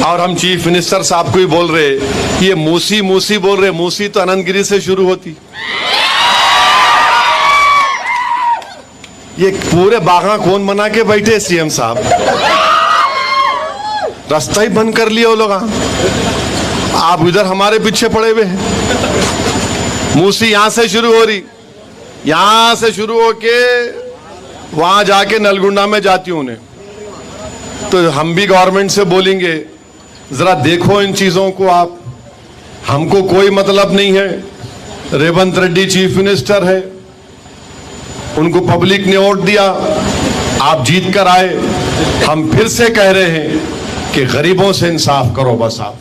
और हम chief minister साहब को ही बोल रहे कि ये मूसी मूसी बोल रहे, मूसी तो अनंतगिरी से शुरू होती। ये पूरे बागा कौन बना के बैठे सीएम साहब, रास्ता ही बंद कर लिया वो लोग। आप इधर हमारे पीछे पड़े हुए हैं। मूसी यहां से शुरू हो रही, यहां से शुरू होके वहां जाके नलगुंडा में जाती हूं उन्हें। तो हम भी गवर्नमेंट से बोलेंगे जरा देखो इन चीजों को आप, हमको कोई मतलब नहीं है। रेवंत रेड्डी चीफ मिनिस्टर है, उनको पब्लिक ने वोट दिया, आप जीत कर आए। हम फिर से कह रहे हैं कि गरीबों से इंसाफ करो बस आप,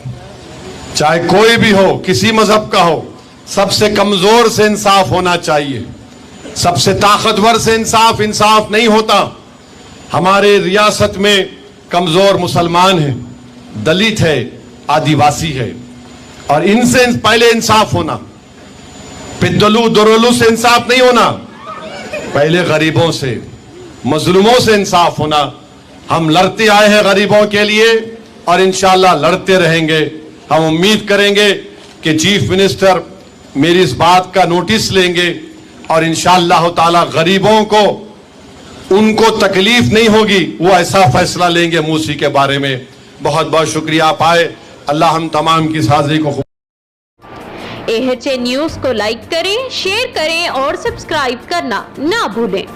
चाहे कोई भी हो, किसी मजहब का हो, सबसे कमजोर से इंसाफ होना चाहिए। सबसे ताकतवर से इंसाफ नहीं होता। हमारे रियासत में कमजोर मुसलमान है, दलित है, आदिवासी है, और इनसे पहले इंसाफ होना। पिद्दलू दरोलू से इंसाफ नहीं होना, पहले गरीबों से, मजलूमों से इंसाफ होना। हम लड़ते आए हैं गरीबों के लिए और इंशाअल्लाह लड़ते रहेंगे। हम उम्मीद करेंगे कि चीफ मिनिस्टर मेरी इस बात का नोटिस लेंगे और इंशाअल्लाह ताला गरीबों को, उनको तकलीफ नहीं होगी, वो ऐसा फैसला लेंगे मूसी के बारे में। बहुत बहुत शुक्रिया आप आए। अल्लाह हम तमाम की हाजिरी को। AHA न्यूज़ को लाइक करें, शेयर करें और सब्सक्राइब करना ना भूलें।